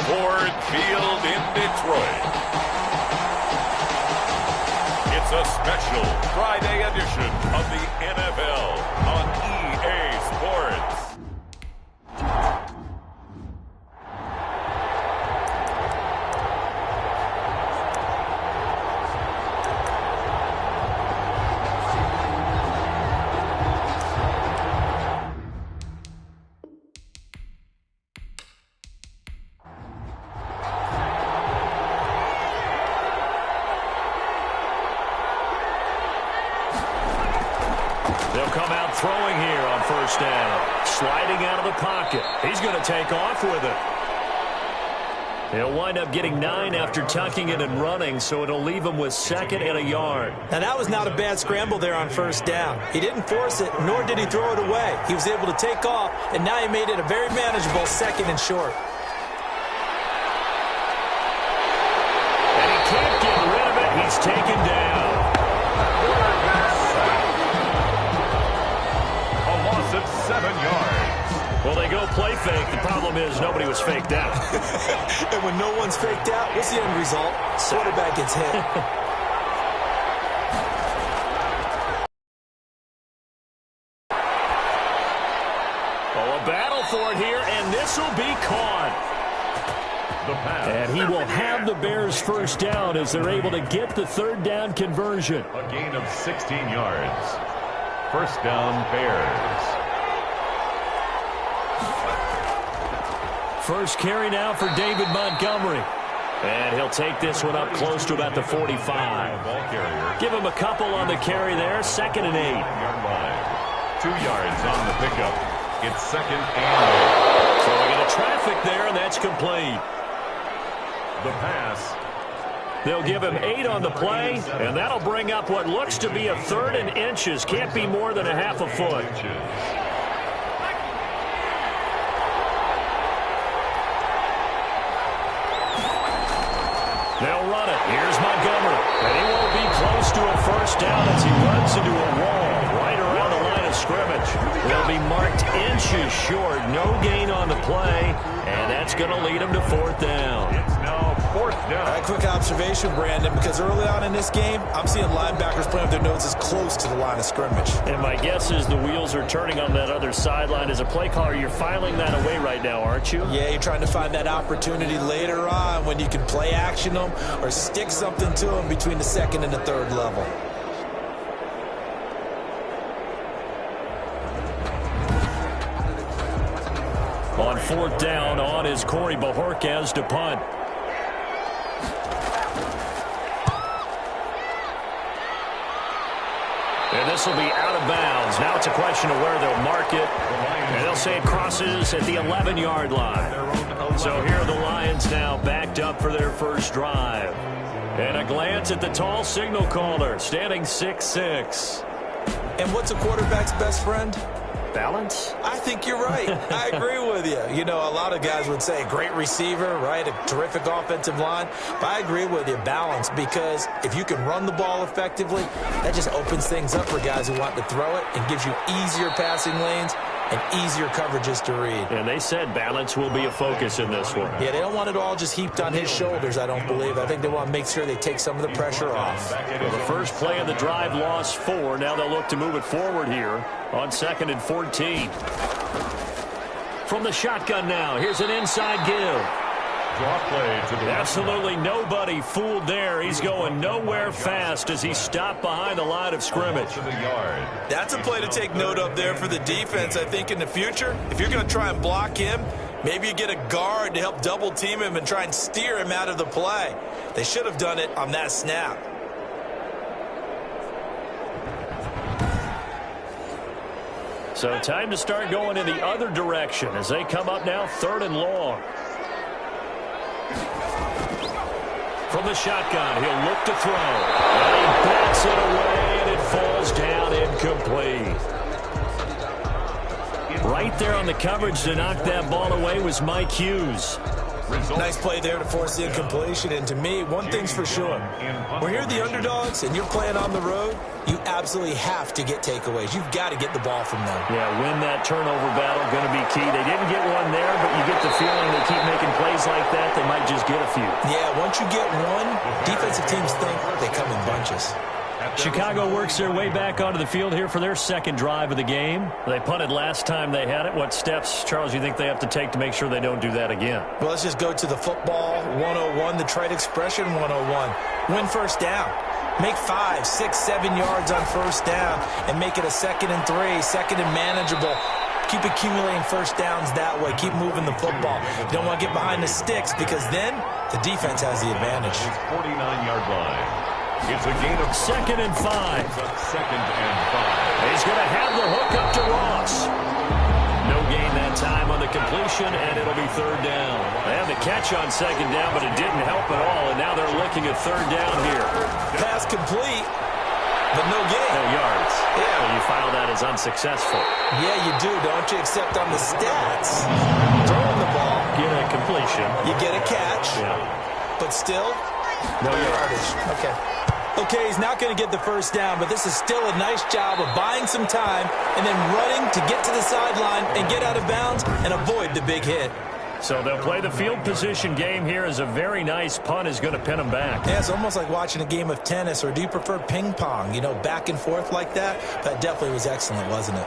Ford Field in Detroit. It's a special Friday edition of the NFL on EA Sports. They'll come out throwing here on first down. Sliding out of the pocket. He's going to take off with it. He'll wind up getting 9 after tucking it and running, so it'll leave him with 2nd and a yard. Now, that was not a bad scramble there on first down. He didn't force it, nor did he throw it away. He was able to take off, and now he made it a very manageable 2nd and short. And he can't get rid of it. He's taken down. A loss of 7 yards. Well, they go play fake. The problem is nobody was faked out. And when no one's faked out, what's the end result? Quarterback gets hit. Oh, a battle for it here, and this will be caught. And he will have the Bears first down as they're able to get the 3rd down conversion. A gain of 16 yards. First down, Bears. First carry now for David Montgomery. And he'll take this one up close to about the 45. Give him a couple on the carry there. 2nd and 8. 2 yards on the pickup. It's 2nd and 8. Throwing into traffic there, and that's complete. The pass. They'll give him 8 on the play, and that'll bring up what looks to be a 3rd and inches. Can't be more than a half a foot. They'll run it. Here's Montgomery. And he won't be close to a first down as he runs into a wall right around the line of scrimmage. He'll be marked inches short. No gain on the play, and that's going to lead him to 4th down. It's now 4th down. A quick observation, Brandon, because early on in this game, I'm seeing linebackers playing with their noses close to the line of scrimmage. And my guess is the wheels are turning on that other sideline. As a play caller, you're filing that away right now, aren't you? Yeah, you're trying to find that opportunity later on when you can play action them or stick something to them between the 2nd and the 3rd level. On 4th down, on is Corey Bajorquez to punt. And this will be out of bounds. Now it's a question of where they'll mark it. And they'll say it crosses at the 11-yard line. So here are the Lions now backed up for their first drive. And a glance at the tall signal caller, standing 6'6". And what's a quarterback's best friend? Balance? I think you're right. I agree with you. You know, a lot of guys would say great receiver, right? A terrific offensive line. But I agree with you, balance, because if you can run the ball effectively, that just opens things up for guys who want to throw it and gives you easier passing lanes and easier coverages to read. And they said balance will be a focus in this one. Yeah, they don't want it all just heaped on his shoulders, I don't believe. I think they want to make sure they take some of the pressure off. Well, the first play of the drive lost 4. Now they'll look to move it forward here on 2nd and 14. From the shotgun now, here's an inside give. Draw play to the Absolutely nobody fooled there. He's going nowhere fast as he stopped behind the line of scrimmage. That's a play to take note of there for the defense, I think, in the future. If you're going to try and block him, maybe you get a guard to help double team him and try and steer him out of the play. They should have done it on that snap. So time to start going in the other direction as they come up now 3rd and long. From the shotgun, he'll look to throw. And he bats it away, and it falls down incomplete. Right there on the coverage to knock that ball away was Mike Hughes. Nice play there to force the incompletion. And to me, one thing's for sure. When you're the underdogs and you're playing on the road, you absolutely have to get takeaways. You've got to get the ball from them. Yeah, win that turnover battle, going to be key. They didn't get one there, but you get the feeling they keep making plays like that, they might just get a few. Yeah, once you get one, defensive teams think they come in bunches. Chicago works their way back onto the field here for their second drive of the game. They punted last time they had it. What steps, Charles, you think they have to take to make sure they don't do that again? Well, let's just go to the football 101, the trade expression 101. Win first down. Make 5, 6, 7 yards on first down and make it a 2nd and 3, second and manageable. Keep accumulating first downs that way. Keep moving the football. You don't want to get behind the sticks because then the defense has the advantage. 49-yard line. It's a gain of 2nd and 5. Second and 5. He's going to have the hook up to Ross. No gain that time on the completion, and it'll be 3rd down. They had the catch on 2nd down, but it didn't help at all, and now they're looking at 3rd down here. Pass complete, but no gain. No yards. Yeah. So you file that as unsuccessful. Yeah, you do, don't you? Except on the stats. Throwing the ball. Get a completion. You get a catch. Yeah. But still, no yardage. Okay. Okay, he's not going to get the first down, but this is still a nice job of buying some time and then running to get to the sideline and get out of bounds and avoid the big hit. So they'll play the field position game here as a very nice punt is going to pin them back. Yeah, it's almost like watching a game of tennis, or do you prefer ping pong, you know, back and forth like that? That definitely was excellent, wasn't it?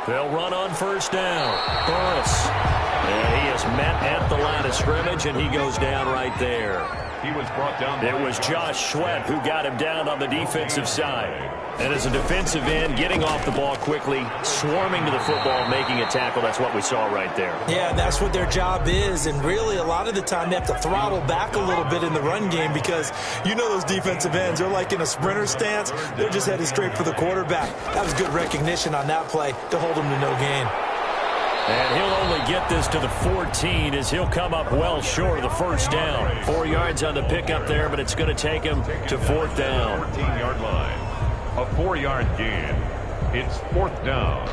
They'll run on first down. Burris. And he is met at the line of scrimmage, and he goes down right there. He was brought down. It was Josh Sweat who got him down on the defensive side. And as a defensive end, getting off the ball quickly, swarming to the football, making a tackle, that's what we saw right there. Yeah, that's what their job is. And really, a lot of the time, they have to throttle back a little bit in the run game because you know those defensive ends, they're like in a sprinter stance. They're just headed straight for the quarterback. That was good recognition on that play to hold them to no gain. And he'll only get this to the 14 as he'll come up well short of the first down. 4 yards on the pickup there, but it's going to take him to 4th down. 14-yard line. A 4-yard gain. It's 4th down.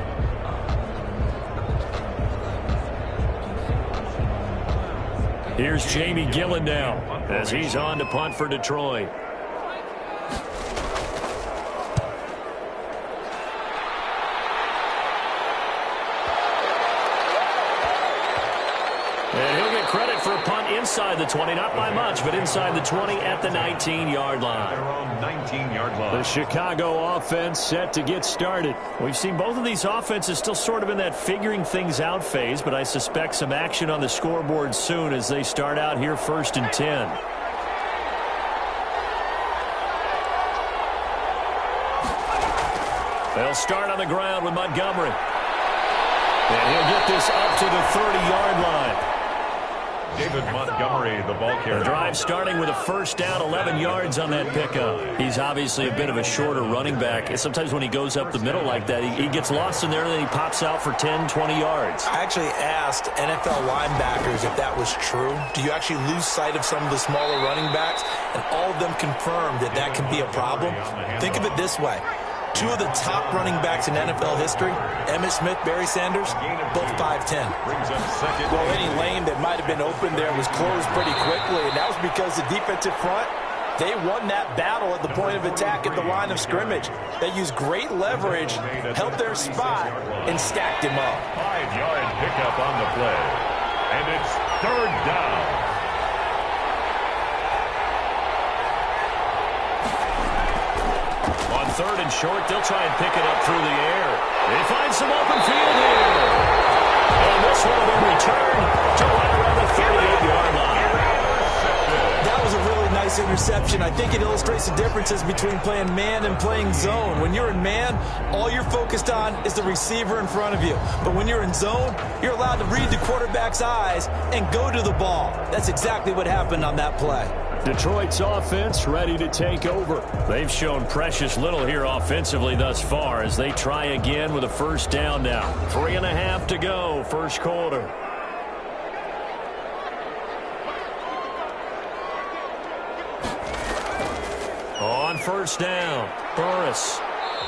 Here's Jamie Gillen now as he's on to punt for Detroit. And he'll get credit for a punt inside the 20, not by much, but inside the 20 at the 19-yard line. Their own 19-yard line. The Chicago offense set to get started. We've seen both of these offenses still sort of in that figuring things out phase, but I suspect some action on the scoreboard soon as they start out here 1st and 10. They'll start on the ground with Montgomery. And he'll get this up to the 30-yard line. David Montgomery, the ball carrier. The drive starting with a first down, 11 yards on that pickup. He's obviously a bit of a shorter running back. And sometimes when he goes up the middle like that, he gets lost in there and then he pops out for 10, 20 yards. I actually asked NFL linebackers if that was true. Do you actually lose sight of some of the smaller running backs? And all of them confirmed that that can be a problem. Think of it this way. 2 of the top running backs in NFL history, Emmitt Smith, Barry Sanders, both 5'10". Well, any lane that might have been open there was closed pretty quickly, and that was because the defensive front, they won that battle at the point of attack at the line of scrimmage. They used great leverage, held their spot, and stacked him up. 5-yard pickup on the play, and it's 3rd down. On 3rd and short, they'll try and pick it up through the air. They find some open field here. And this one will be returned to right around the 38-yard line. That was a really nice interception. I think it illustrates the differences between playing man and playing zone. When you're in man, all you're focused on is the receiver in front of you. But when you're in zone, you're allowed to read the quarterback's eyes and go to the ball. That's exactly what happened on that play. Detroit's offense ready to take over. They've shown precious little here offensively thus far as they try again with a first down now. 3.5 to go, first quarter. On first down, Burris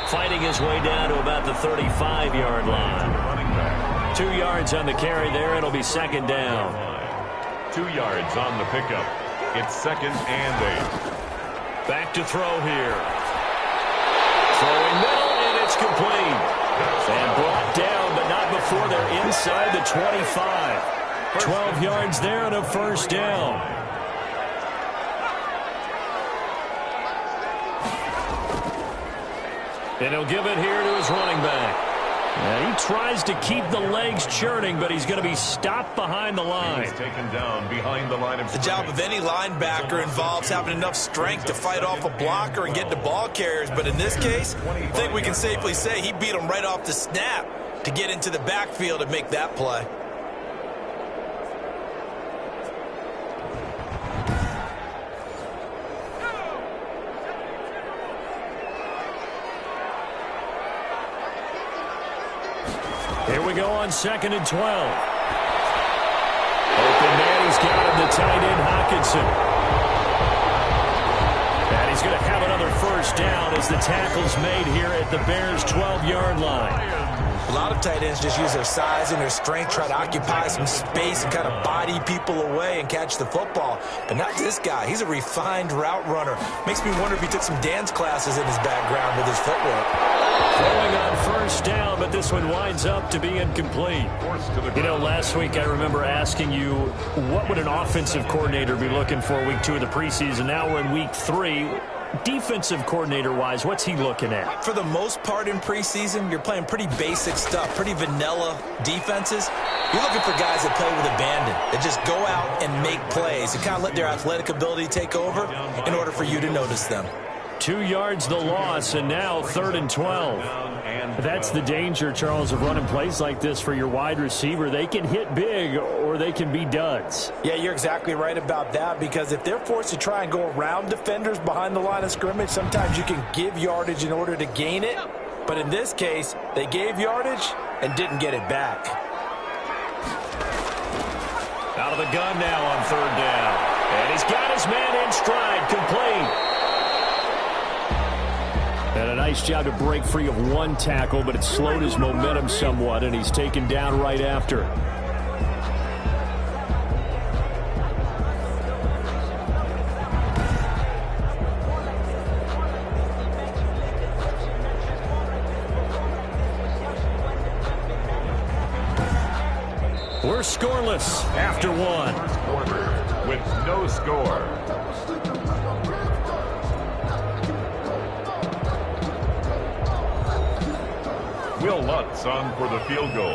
fighting his way down to about the 35-yard line. 2 yards on the carry there. It'll be second down. 2 yards on the pickup. It's 2nd and 8. Back to throw here. Throwing middle, and it's complete. And brought down, but not before they're inside the 25. 12 yards there and a first down. And he'll give it here to his running back. And he tries to keep the legs churning, but he's going to be stopped behind the line. He's taken down behind the line of the job of any linebacker involves having enough strength to fight off a blocker and get to ball carriers. But in this case, I think we can safely say he beat him right off the snap to get into the backfield and make that play. Here we go on 2nd and 12. Open man, he's got him, the tight end, Hockenson. And he's going to have another first down as the tackle's made here at the Bears' 12-yard line. A lot of tight ends just use their size and their strength, try to occupy some space and kind of body people away and catch the football. But not this guy. He's a refined route runner. Makes me wonder if he took some dance classes in his background with his footwork. Throwing on first down, but this one winds up to be incomplete. You know, last week I remember asking you, what would an offensive coordinator be looking for week 2 of the preseason? Now we're in week 3. Defensive coordinator-wise, what's he looking at? For the most part in preseason, you're playing pretty basic stuff, pretty vanilla defenses. You're looking for guys that play with abandon, that just go out and make plays and kind of let their athletic ability take over in order for you to notice them. 2 yards the loss, and now 3rd and 12. That's the danger, Charles, of running plays like this for your wide receiver. They can hit big or they can be duds. Yeah, you're exactly right about that, because if they're forced to try and go around defenders behind the line of scrimmage, sometimes you can give yardage in order to gain it. But in this case, they gave yardage and didn't get it back. Out of the gun now on 3rd down. And he's got his man in stride, complete. And a nice job to break free of one tackle, but it slowed his momentum somewhat, and he's taken down right after. We're scoreless after one. First quarter with no score. Will Lutz on for the field goal.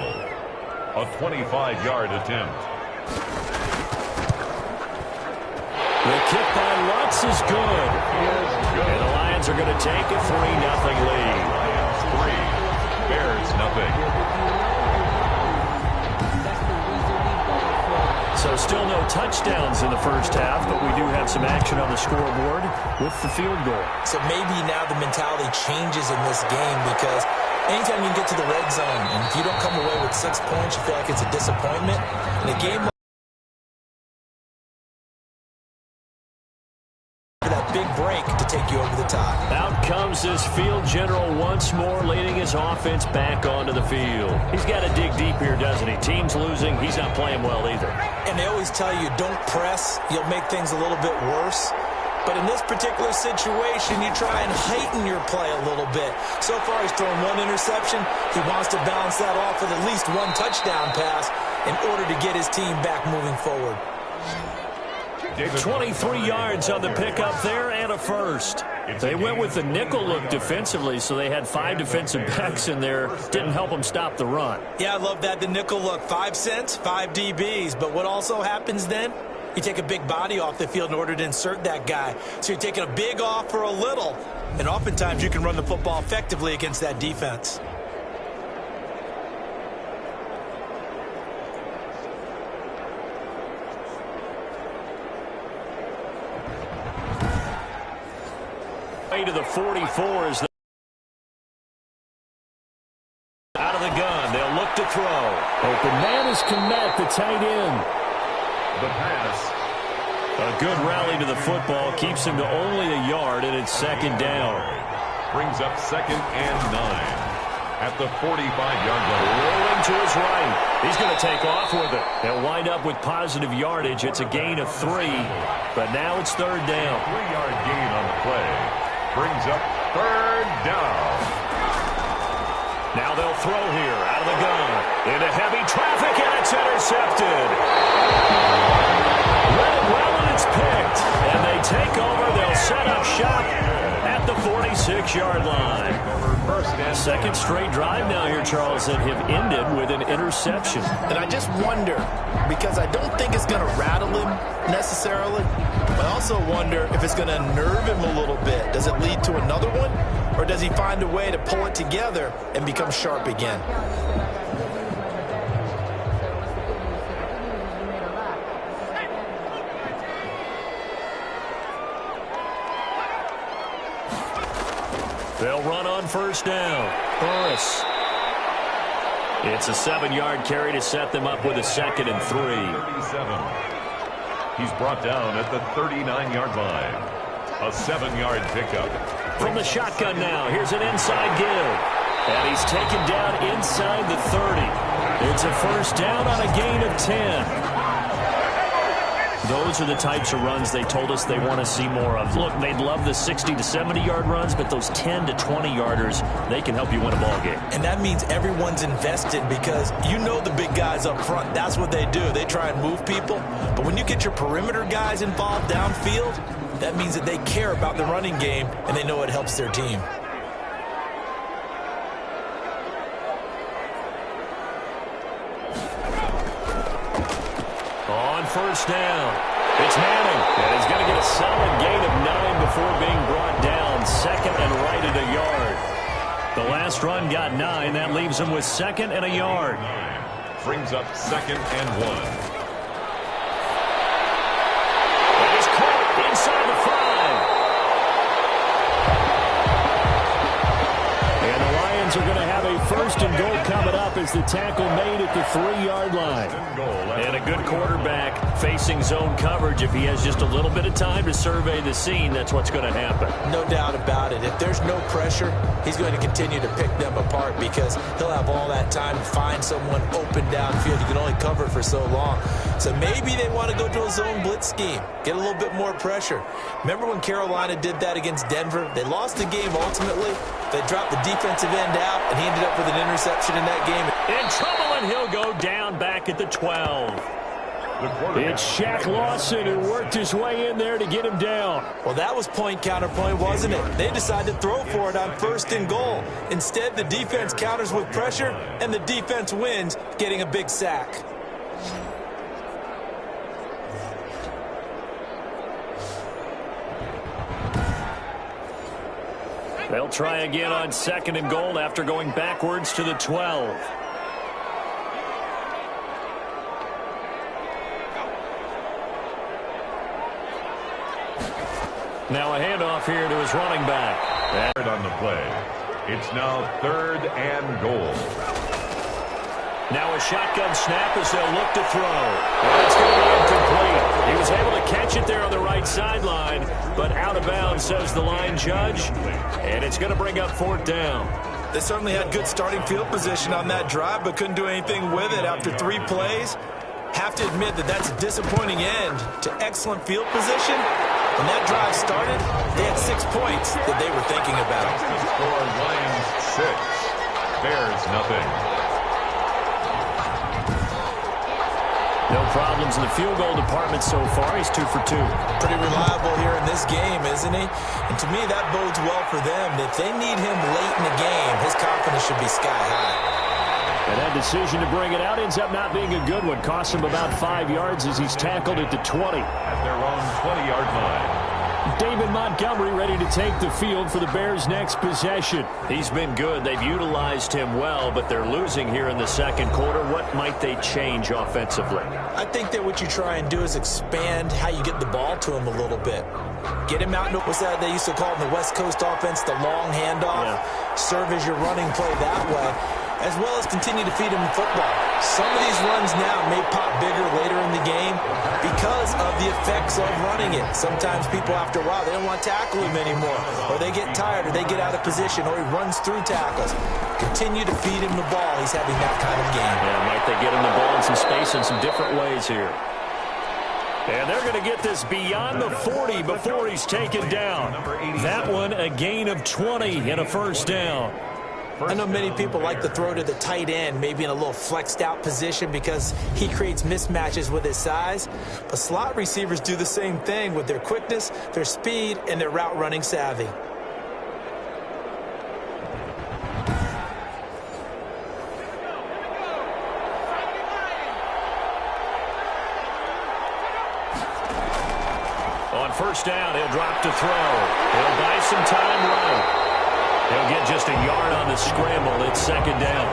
A 25-yard attempt. The kick by Lutz is good. And the Lions are going to take a 3-0 lead. Lions 3, Bears 0. So still no touchdowns in the first half, but we do have some action on the scoreboard with the field goal. So maybe now the mentality changes in this game, because anytime you get to the red zone, and if you don't come away with 6 points, you feel like it's a disappointment. In a game like that big break to take you over the top. Out comes this field general once more, leading his offense back onto the field. He's got to dig deep here, doesn't he? Team's losing. He's not playing well either. And they always tell you, don't press. You'll make things a little bit worse. But in this particular situation, you try and heighten your play a little bit. So far, he's thrown 1 interception. He wants to balance that off with at least 1 touchdown pass in order to get his team back moving forward. 23 yards on the pickup there and a first. They went with the nickel look defensively, so they had 5 defensive backs in there. Didn't help them stop the run. Yeah, I love that, the nickel look. 5 cents, 5 DBs. But what also happens then? You take a big body off the field in order to insert that guy. So you're taking a big off for a little. And oftentimes you can run the football effectively against that defense. Way to the 44 is out of the gun. They'll look to throw. Open man is Komet, the tight end. The pass A good rally to the football keeps him to only a yard, and it's second down. Brings up 2nd and 9 at the 45-yard line. Rolling to his right. He's going to take off with it. They'll wind up with positive yardage. It's a gain of 3, but now it's third down. 3-yard gain on the play. Brings up third down. Now they'll throw here out of the gun. Into heavy traffic, and it's intercepted. Read it well, and it's picked. And they take over. They'll set up shop at the 46-yard line. Second straight drive now here, Charles, that have ended with an interception. And I just wonder, because I don't think it's going to rattle him necessarily, but I also wonder if it's going to nerve him a little bit. Does it lead to another one, or does he find a way to pull it together and become sharp again? They'll run on first down. Burris. It's a 7-yard carry to set them up with a 2nd and 3. 37. He's brought down at the 39-yard line. A 7-yard pickup. From the shotgun now, here's an inside give. And he's taken down inside the 30. It's a first down on a gain of 10. Those are the types of runs they told us they want to see more of. Look, they'd love the 60 to 70-yard runs, but those 10 to 20-yarders, they can help you win a ball game. And that means everyone's invested, because you know the big guys up front. That's what they do. They try and move people. But when you get your perimeter guys involved downfield, that means that they care about the running game, and they know it helps their team. On first down, it's Manning, and he's going to get a solid gain of 9 before being brought down. 2nd and right at a yard. The last run got 9. That leaves him with 2nd and a yard. Brings up 2nd and 1. That is caught inside the 5. And the Lions are going to have a 1st and goal coming up as the tackle made at the 3-yard line. And a good quarterback facing zone coverage. If he has just a little bit of time to survey the scene, that's what's going to happen. No doubt about it. If there's no pressure, he's going to continue to pick them apart, because he'll have all that time to find someone open downfield. You can only cover for so long. So maybe they want to go to a zone blitz scheme, get a little bit more pressure. Remember when Carolina did that against Denver? They lost the game ultimately. They dropped the defensive end out, and he ended up with an interception in that game. In trouble, and he'll go down back at the 12. It's Shaq Lawson who worked his way in there to get him down. Well, that was point counterpoint, wasn't it? They decided to throw for it on 1st and goal. Instead, the defense counters with pressure, and the defense wins, getting a big sack. They'll try again on 2nd and goal after going backwards to the 12. Now a handoff here to his running back. On the play. It's now 3rd and goal. Now a shotgun snap as they'll look to throw. And it's going to be incomplete. He was able to catch it there on the right sideline, but out of bounds, says the line judge. And it's going to bring up 4th down. They certainly had good starting field position on that drive, but couldn't do anything with it after 3 plays. Have to admit that that's a disappointing end to excellent field position. When that drive started, they had 6 points that they were thinking about. Score Lions 6, Bears nothing. No problems in the field goal department so far. He's 2 for 2. Pretty reliable here in this game, isn't he? And to me, that bodes well for them. If they need him late in the game, his confidence should be sky high. And that decision to bring it out ends up not being a good one. Costs him about 5 yards as he's tackled at the 20. At their own 20-yard line. David Montgomery ready to take the field for the Bears' next possession. He's been good. They've utilized him well, but they're losing here in the 2nd quarter. What might they change offensively? I think that what you try and do is expand how you get the ball to him a little bit. Get him out, what's that they used to call in the West Coast offense, the long handoff. Yeah. Serve as your running play that way, as well as continue to feed him the football. Some of these runs now may pop bigger later in the game because of the effects of running it. Sometimes people, after a while, they don't want to tackle him anymore, or they get tired, or they get out of position, or he runs through tackles. Continue to feed him the ball. He's having that kind of game. Yeah, might they get him the ball in some space in some different ways here. And they're going to get this beyond the 40 before he's taken down. That one, a gain of 20 and a first down. I know many people like to throw to the tight end, maybe in a little flexed out position because he creates mismatches with his size. But slot receivers do the same thing with their quickness, their speed, and their route running savvy. On first down, he'll drop to throw. He'll buy some time right. He'll get just a yard on the scramble. It's second down.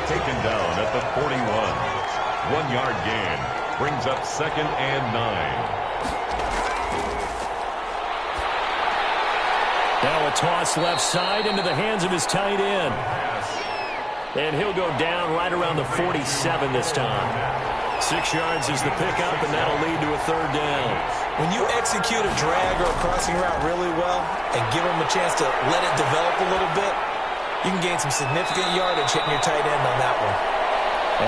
Taken down at the 41. 1 yard gain. Brings up 2nd and 9. Now a toss left side into the hands of his tight end. And he'll go down right around the 47 this time. 6 yards is the pickup, and that'll lead to a third down. When you execute a drag or a crossing route really well and give them a chance to let it develop a little bit, you can gain some significant yardage hitting your tight end on that one.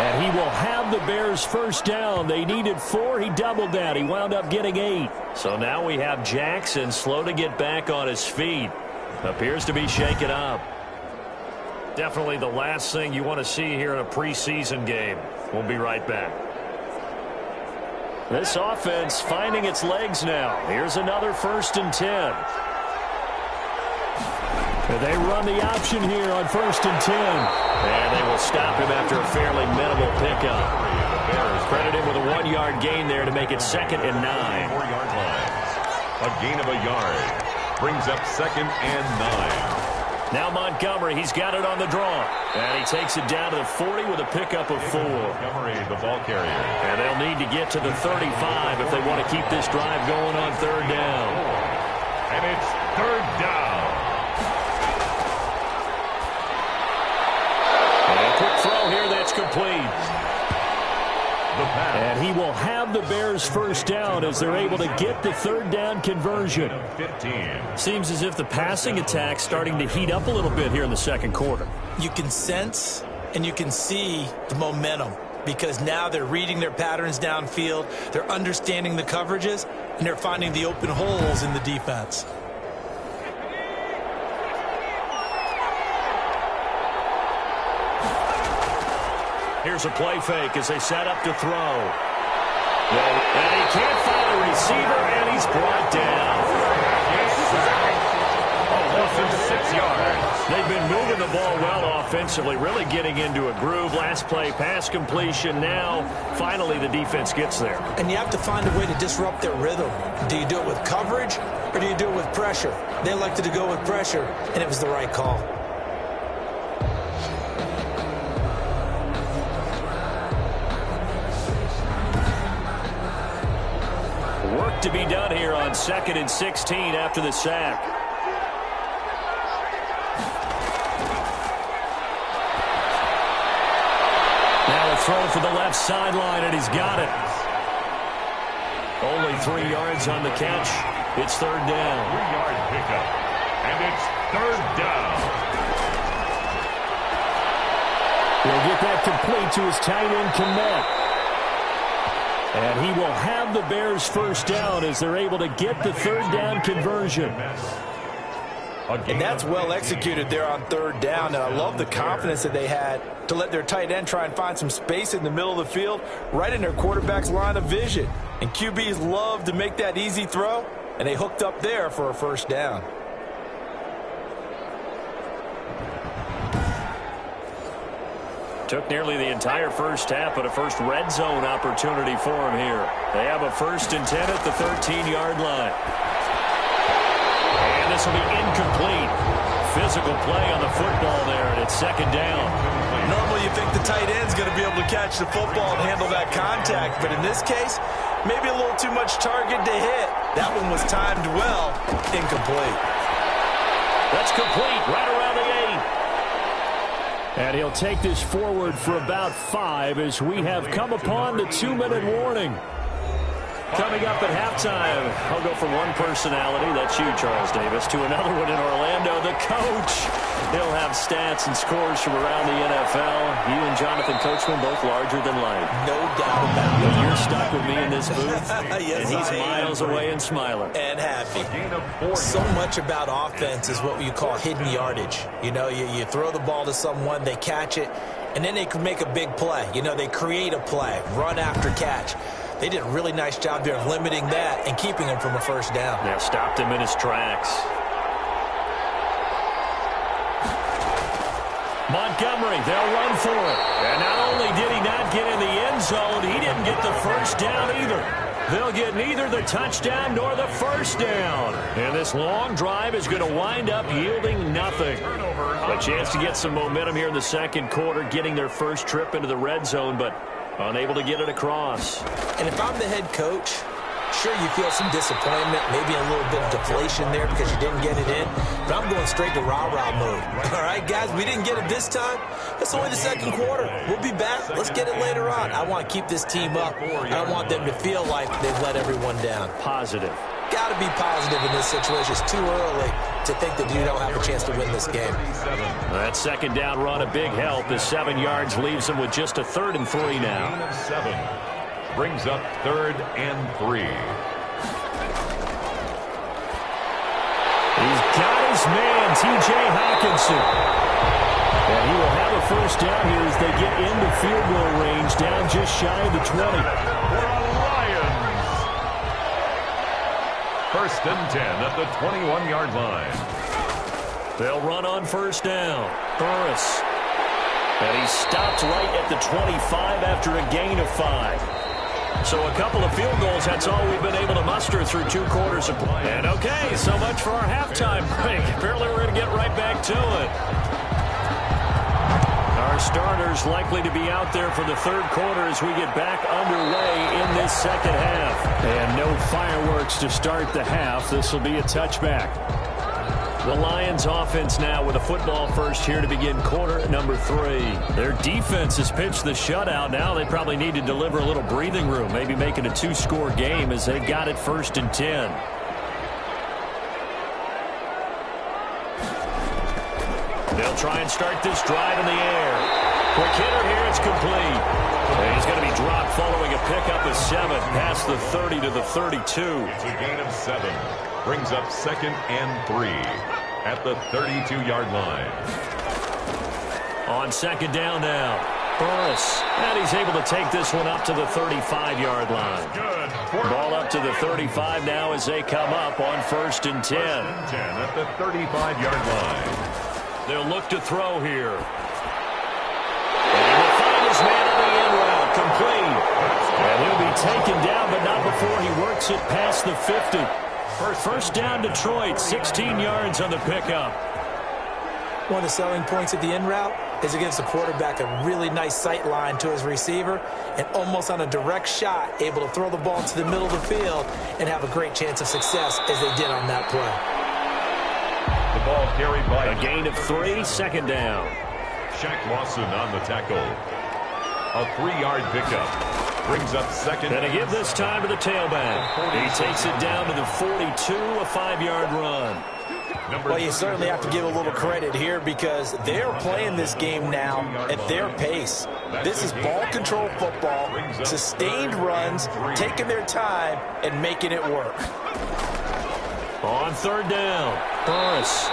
And he will have the Bears first down. They needed 4. He doubled that. He wound up getting 8. So now we have Jackson slow to get back on his feet. Appears to be shaken up. Definitely the last thing you want to see here in a preseason game. We'll be right back. This offense finding its legs now. Here's another 1st and 10. They run the option here on 1st and 10. And they will stop him after a fairly minimal pickup. Credit him with a 1 yard gain there to make it 2nd and 9. 4 yard line. A gain of a yard. Brings up 2nd and 9. Now Montgomery, he's got it on the draw. And he takes it down to the 40 with a pickup of 4. Montgomery, the ball carrier. And they'll need to get to the 35 if they want to keep this drive going on 3rd down. And it's 3rd down. And a quick throw here that's complete. And he will have the Bears first down as they're able to get the 3rd down conversion. 15. Seems as if the passing attack's starting to heat up a little bit here in the second quarter. You can sense and you can see the momentum because now they're reading their patterns downfield, they're understanding the coverages, and they're finding the open holes in the defense. Here's a play fake as they set up to throw. And he can't find a receiver, and he's brought down. Almost 6 yards. They've been moving the ball well offensively, really getting into a groove. Last play, pass completion. Now, finally, the defense gets there. And you have to find a way to disrupt their rhythm. Do you do it with coverage, or do you do it with pressure? They elected to go with pressure, and it was the right call. Work to be done here on 2nd and 16 after the sack. Now a throw for the left sideline, and he's got it. Only 3 yards on the catch. It's 3rd down. 3-yard pickup. And it's 3rd down. He'll get that complete to his tight end, Kmet. And he will have the Bears first down as they're able to get the 3rd down conversion. And that's well executed there on 3rd down. And I love the confidence that they had to let their tight end try and find some space in the middle of the field, right in their quarterback's line of vision. And QBs love to make that easy throw, and they hooked up there for a first down. Took nearly the entire first half, but a first red zone opportunity for him here. They have a 1st and 10 at the 13-yard line. And this will be incomplete. Physical play on the football there, and it's 2nd down. Normally you think the tight end's going to be able to catch the football and handle that contact, but in this case, maybe a little too much target to hit. That one was timed well, incomplete. That's complete, right around the 8. And he'll take this forward for about 5 as we have come upon the 2-minute warning. Coming up at halftime, I'll go from one personality, that's you, Charles Davis, to another one in Orlando, the coach. He'll have stats and scores from around the NFL. You and Jonathan Coachman both larger than life. No doubt about it. You're stuck with me in this booth, yes, and he's miles away and smiling. And happy. So much about offense is what you call hidden yardage. You know, you throw the ball to someone, they catch it, and then they can make a big play. You know, they create a play, run after catch. They did a really nice job there of limiting that and keeping him from a first down. Yeah, stopped him in his tracks. Montgomery, they'll run for it. And not only did he not get in the end zone, he didn't get the first down either. They'll get neither the touchdown nor the first down. And this long drive is going to wind up yielding nothing. A chance to get some momentum here in the second quarter, getting their first trip into the red zone, but unable to get it across. And if I'm the head coach, sure, you feel some disappointment, maybe a little bit of deflation there because you didn't get it in. But I'm going straight to rah-rah mode. All right, guys, we didn't get it this time. It's only the second quarter. We'll be back. Let's get it later on. I want to keep this team up. I don't want them to feel like they've let everyone down. Positive. Got to be positive in this situation. It's too early to think that you don't have a chance to win this game. That second down run, a big help. The 7 yards leaves them with just a 3rd and 3 now. Gain of 7 brings up 3rd and 3. He's got his man, T.J. Hawkinson. And he will have a first down here as they get into field goal range, down just shy of the 20. For a Lions. 1st and 10 at the 21-yard line. They'll run on first down. Burris. And he stopped right at the 25 after a gain of 5. So a couple of field goals, that's all we've been able to muster through 2 quarters of play. And okay, so much for our halftime break. Apparently we're going to get right back to it. Our starters likely to be out there for the 3rd quarter as we get back underway in this second half. And no fireworks to start the half. This will be a touchback. The Lions offense now with a football first here to begin quarter number 3. Their defense has pitched the shutout. Now they probably need to deliver a little breathing room, maybe make it a 2-score game as they've got it 1st and 10. They'll try and start this drive in the air. Quick hitter here, it's complete. And he's going to be dropped following a pickup of 7 past the 30 to the 32. It's a gain of 7. Brings up 2nd and 3 at the 32-yard line. On 2nd down now, Burris. And he's able to take this one up to the 35-yard line. Good. Ball up to the 35 now as they come up on 1st and 10. 1st and 10 at the 35-yard line. They'll look to throw here. And he'll find his man on the end route, complete. And he'll be taken down, but not before he works it past the 50. First down Detroit, 16 yards on the pickup. One of the selling points of the in route is it gives the quarterback a really nice sight line to his receiver and almost on a direct shot able to throw the ball into the middle of the field and have a great chance of success as they did on that play. The ball carried by a gain of 3, 2nd down. Shaq Lawson on the tackle. A 3-yard pickup. Brings up 2nd. And to give this time to the tailback. He takes it down to the 42, a 5-yard run. Well, you certainly have to give a little credit here because they're playing this game now at their pace. This is ball control football, sustained runs, taking their time, and making it work. On 3rd down, Burris.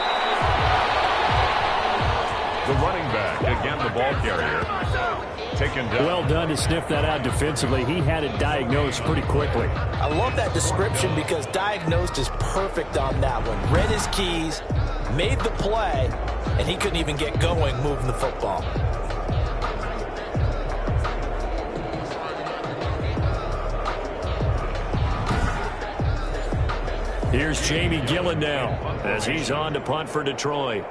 The running back, again the ball carrier. Taken down. Well done to sniff that out defensively. He had it diagnosed pretty quickly. I love that description because diagnosed is perfect on that one. Read his keys, made the play, and he couldn't even get going moving the football. Here's Jamie Gillen now as he's on to punt for Detroit.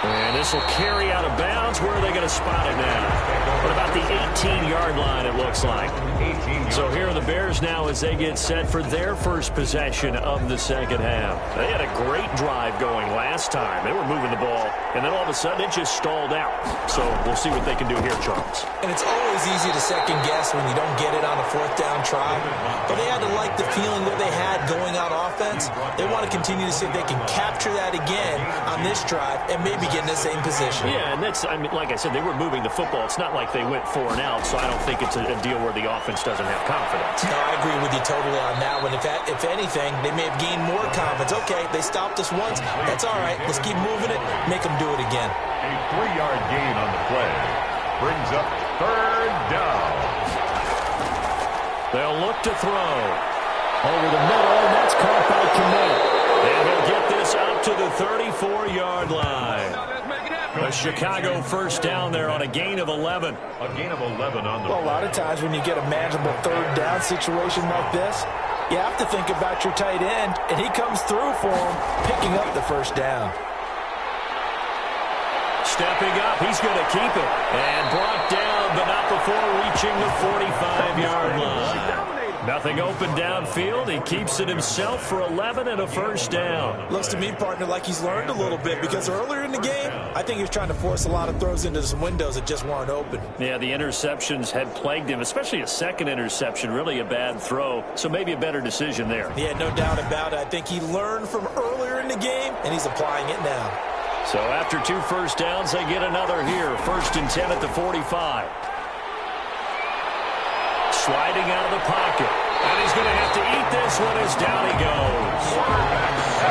And This will carry out of bounds. Where are they going to spot it now? What about the 18-yard line, it looks like? So here are the Bears now as they get set for their first possession of the second half. They had a great drive going last time. They were moving the ball, and then all of a sudden it just stalled out. So we'll see what they can do here, Charles. And it's always easy to second guess when you don't get it on a fourth down try. But they had to like the feeling that they had going out offense. They want to continue to see if they can capture that again on this drive and maybe get in the same position. Yeah, and that's, I mean, like I said, they were moving the football. It's not like they went 4 and out, so I don't think it's a deal where the offense doesn't have confidence. No, I agree with you totally on that one. If anything, they may have gained more confidence. Okay, they stopped us once. That's all right. Let's keep moving it. Make them do it again. A 3-yard gain on the play brings up third down. They'll look to throw. Over the middle, and that's caught by Kmet. And he'll get this out to the 34-yard line. A Chicago first down there on a gain of 11. A gain of 11 on the Well, a lot of times when you get a manageable third down situation like this, you have to think about your tight end, and he comes through for him, picking up the first down. Stepping up, he's going to keep it. And brought down, but not before reaching the 45-yard line. Nothing open downfield. He keeps it himself for 11 and a first down. Looks to me, partner, like he's learned a little bit because earlier in the game, I think he was trying to force a lot of throws into some windows that just weren't open. Yeah, the interceptions had plagued him, especially a second interception, really a bad throw. So maybe a better decision there. Yeah, no doubt about it. I think he learned from earlier in the game, and he's applying it now. So after 2 first downs, they get another here. 1st and 10 at the 45. Sliding out of the pocket. And he's going to have to eat this one as down he goes.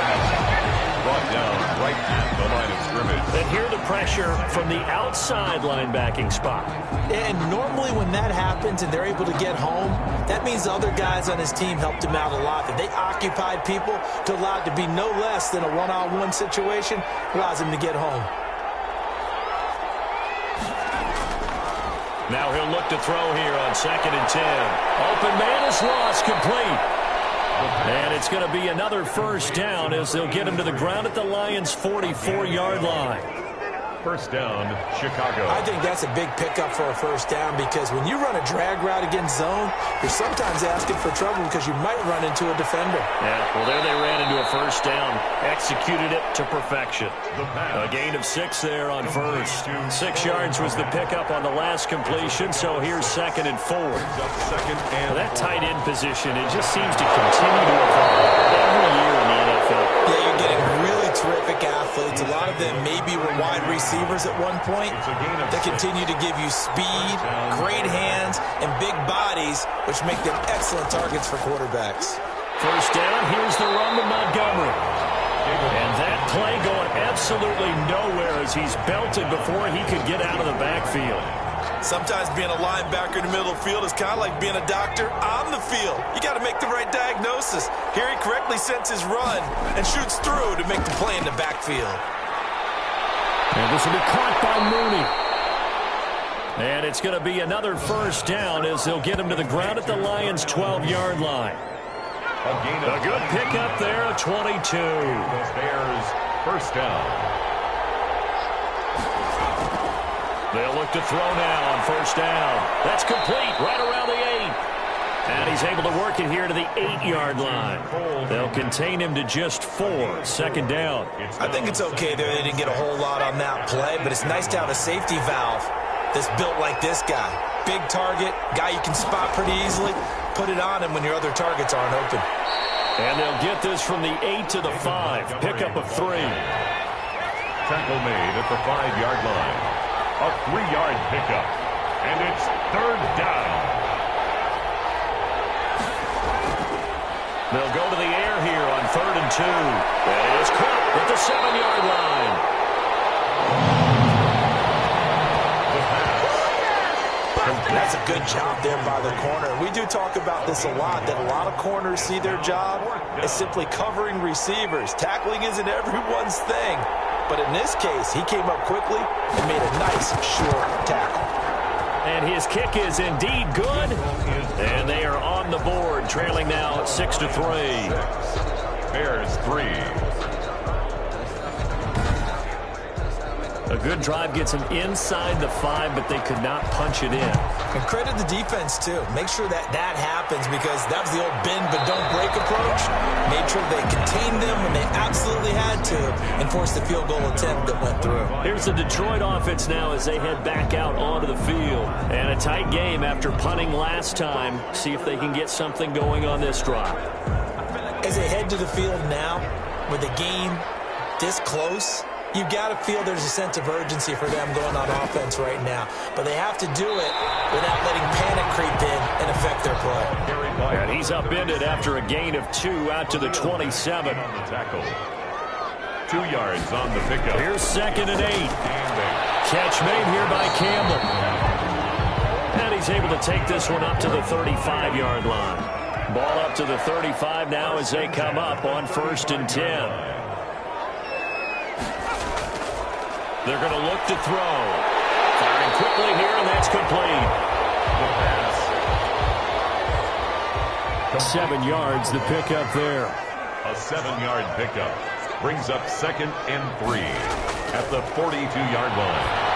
brought down right at the line of scrimmage. And here the pressure from the outside linebacking spot. And normally when that happens and they're able to get home, that means the other guys on his team helped him out a lot. That they occupied people to allow it to be no less than a one-on-one situation, allows him to get home. Now he'll look to throw here on 2nd and 10. Open man is lost, complete. And it's going to be another first down as they'll get him to the ground at the Lions' 44-yard line. First down, Chicago. I think that's a big pickup for a first down because when you run a drag route against zone, you're sometimes asking for trouble because you might run into a defender. Yeah, well, there they ran into a first down. Executed it to perfection. A gain of 6 there on first. 6 yards was the pickup on the last completion, so here's 2nd and 4. Well, that tight end position, it just seems to continue to evolve every year in the NFL. Yeah, you're getting really terrific athletes. A lot of them maybe were wide receivers at one point. They continue to give you speed, great hands, and big bodies, which make them excellent targets for quarterbacks. First down, here's the run to Montgomery. And that play going absolutely nowhere as he's belted before he could get out of the backfield. Sometimes being a linebacker in the middle of the field is kind of like being a doctor on the field. You got to make the right diagnosis. Here he correctly sends his run and shoots through to make the play in the backfield. And this will be caught by Mooney. And it's going to be another first down as they'll get him to the ground at the Lions' 12-yard line. A good pickup there, a 22. Bears first down. They'll look to throw now on first down. That's complete right around the 8. And he's able to work it here to the 8-yard line. They'll contain him to just 4. 2nd down. I think it's okay there. They didn't get a whole lot on that play, but it's nice to have a safety valve that's built like this guy. Big target, guy you can spot pretty easily. Put it on him when your other targets aren't open. And they'll get this from the 8 to the 5. Pickup of 3. Tackle made at the 5-yard line. A 3-yard pickup. And it's 3rd down. They'll go to the air here on 3rd and 2. That is caught at the 7-yard line. That's a good job there by the corner. We do talk about this a lot, that a lot of corners see their job as simply covering receivers. Tackling isn't everyone's thing. But in this case, he came up quickly and made a nice, short tackle. And his kick is indeed good. And they are on the board, trailing now 6-3. Bears 3. A good drive gets them inside the 5, but they could not punch it in. And credit the defense, too. Make sure that happens, because that was the old bend but don't break approach. Made sure they contained them when they absolutely had to and forced the field goal attempt that went through. Here's the Detroit offense now as they head back out onto the field. And a tight game after punting last time. See if they can get something going on this drive. As they head to the field now, with the game this close, you've got to feel there's a sense of urgency for them going on offense right now. But they have to do it without letting panic creep in and affect their play. And he's upended after a gain of 2 out to the 27. On the tackle. 2 yards on the pickup. Here's 2nd and 8. Catch made here by Campbell. And he's able to take this one up to the 35-yard line. Ball up to the 35 now as they come up on 1st and 10. They're going to look to throw. Firing quickly here, and that's complete. The pass. 7 yards, the pickup there. A 7-yard pickup brings up 2nd and 3 at the 42-yard line.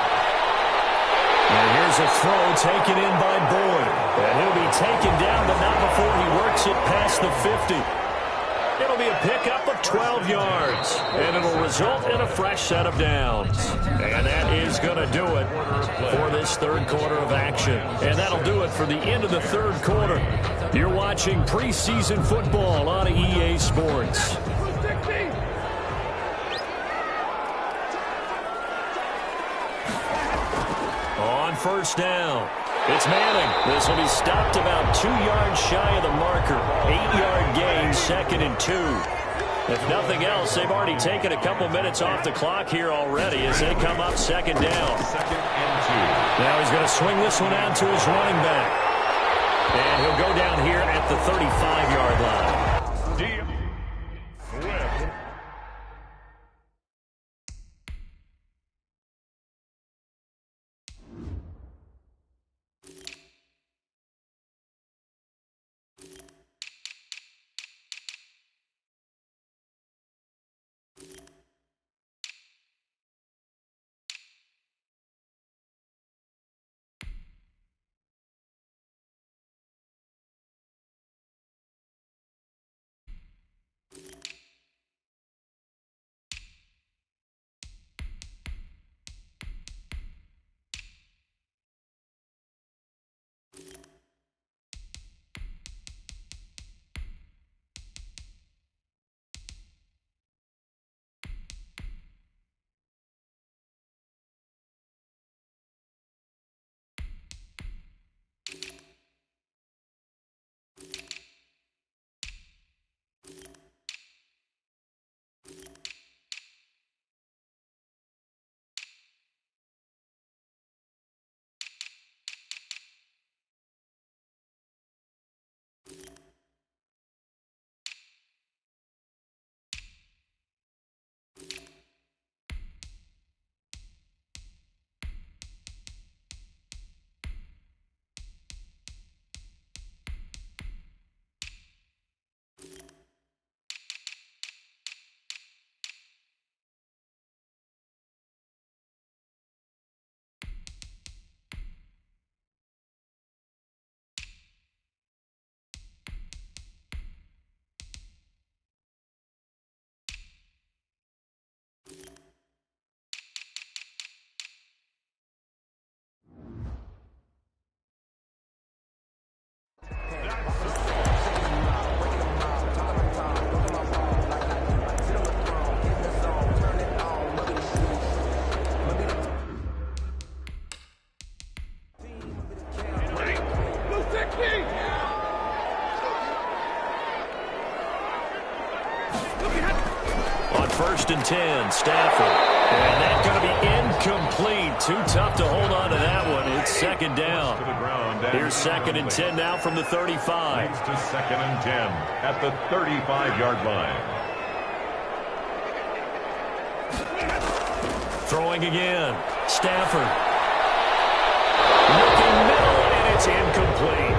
And here's a throw taken in by Boyd. And he'll be taken down, but not before he works it past the 50. It'll be a pickup of 12 yards. And it'll result in a fresh set of downs. And that is going to do it for this third quarter of action. And that'll do it for the end of the third quarter. You're watching preseason football on EA Sports. On 1st down, it's Manning. This will be stopped about 2 yards shy of the marker. 8-yard gain, 2nd and 2. If nothing else, they've already taken a couple minutes off the clock here already as they come up 2nd down. 2nd and 2. Now he's going to swing this one out to his running back. And he'll go down here at the 35-yard line. On 1st and 10, Stafford. And that's going to be incomplete. Too tough to hold on to that one. It's 2nd down. Here's 2nd and 10 now from the 35. To 2nd and 10 at the 35-yard line. Throwing again. Stafford. Looking middle, and it's incomplete.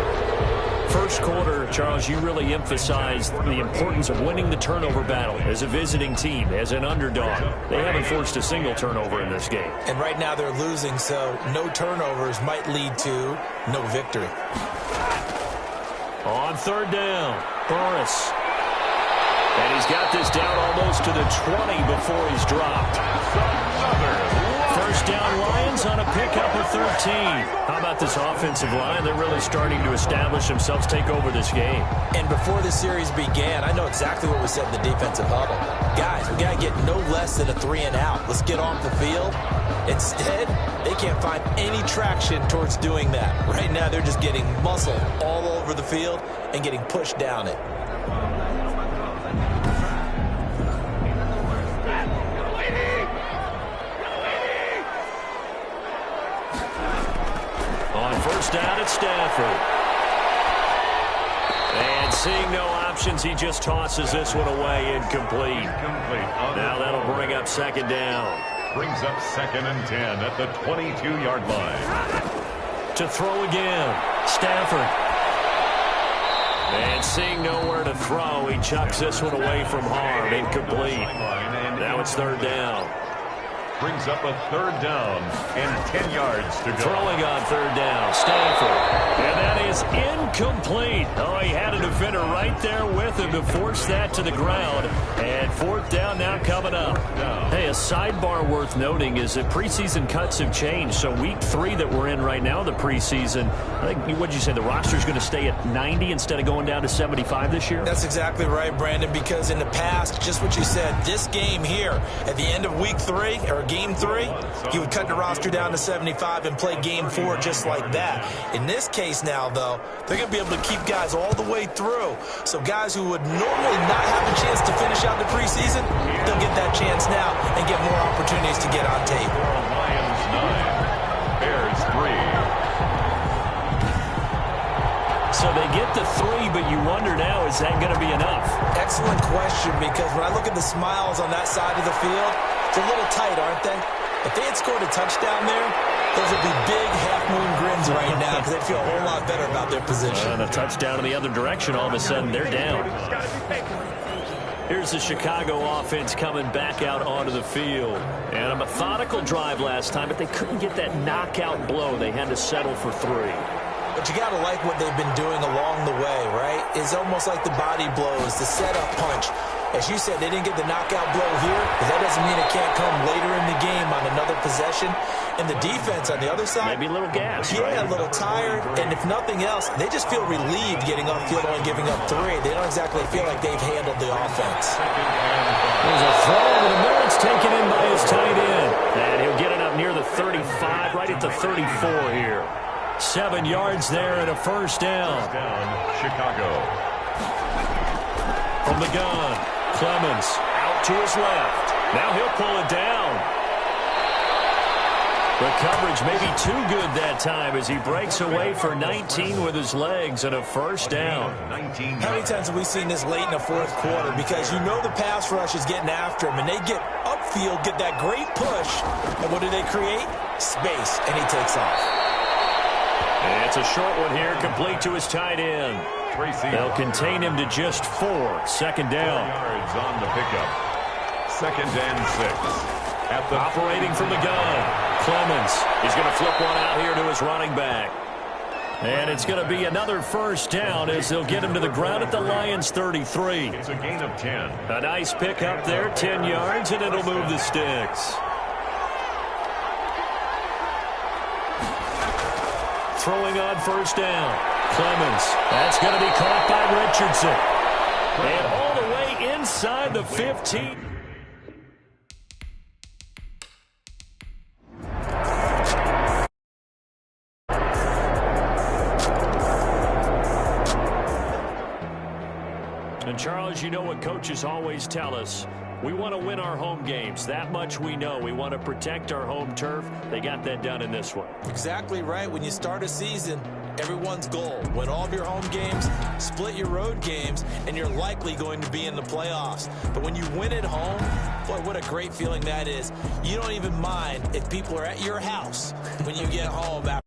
First quarter, Charles, you really emphasized the importance of winning the turnover battle as a visiting team, as an underdog. They haven't forced a single turnover in this game. And right now they're losing, so no turnovers might lead to no victory. On third down, Burris. And he's got this down almost to the 20 before he's dropped. First down, Lions on a pickup of 13. How about this offensive line? They're really starting to establish themselves, take over this game. And before the series began, I know exactly what we said in the defensive huddle. Guys, we got to get no less than a 3-and-out. Let's get off the field. Instead, they can't find any traction towards doing that. Right now, they're just getting muscle all over the field and getting pushed down it. On first down, it's Stafford. And seeing no options, he just tosses this one away, incomplete. Now that'll bring up second down. Brings up 2nd and 10 at the 22-yard line. To throw again, Stafford. And seeing nowhere to throw, he chucks this one away from harm, incomplete. Now it's third down. Brings up a 3rd down and 10 yards to go. Throwing on third down, Stafford. And that is incomplete. Oh, he had a defender right there with him to force that to the ground. And 4th down now coming up. Hey, a sidebar worth noting is that preseason cuts have changed. So week 3 that we're in right now, the preseason, I think, what'd you say, the roster's going to stay at 90 instead of going down to 75 this year? That's exactly right, Brandon, because in the past, just what you said, this game here, at the end of week 3, or game 3, you would cut the roster down to 75 and play game 4 just like that. In this case now, though, they're going to be able to keep guys all the way through. So guys who would normally not have a chance to finish out the preseason, they'll get that chance now and get more opportunities to get on tape. Lions 9, Bears 3. So they get the 3, but you wonder now, is that going to be enough? Excellent question, because when I look at the smiles on that side of the field, it's a little tight, aren't they? If they had scored a touchdown there, those would be big half-moon grins right now because they'd feel a whole lot better about their position. And a touchdown in the other direction, all of a sudden they're down. Here's the Chicago offense coming back out onto the field. And a methodical drive last time, but they couldn't get that knockout blow. They had to settle for 3. But you got to like what they've been doing along the way, right? It's almost like the body blows, the setup punch. As you said, they didn't get the knockout blow here, but that doesn't mean it can't come later in the game on another possession. And the defense on the other side, maybe a little gas, yeah, right? A little tired. And if nothing else, they just feel relieved getting upfield only giving up 3. They don't exactly feel like they've handled the offense. There's a throw over the middle. It's taken in by his tight end. And he'll get it up near the 35, right at the 34 here. 7 yards there and a first down. Chicago. From the gun, Clemens out to his left. Now he'll pull it down. The coverage may be too good that time as he breaks away for 19 with his legs and a first down. How many times have we seen this late in the 4th quarter? Because you know the pass rush is getting after him, and they get upfield, get that great push, and what do they create? Space, and he takes off. And it's a short one here, complete to his tight end. They'll contain him to just 4. Second down. Yards on the pickup. 2nd and 6. At the operating from the gun, Clemens. He's going to flip one out here to his running back. And it's going to be another first down as they'll get him to the ground at the Lions' 33. It's a gain of 10. A nice pickup there, 10 yards, and it'll move the sticks. Throwing on first down, Clemens. That's going to be caught by Richardson. And all the way inside the 15. And Charles, you know what coaches always tell us. We want to win our home games. That much we know. We want to protect our home turf. They got that done in this one. Exactly right. When you start a season, everyone's goal: win all of your home games, split your road games, and you're likely going to be in the playoffs. But when you win at home, boy, what a great feeling that is. You don't even mind if people are at your house when you get home after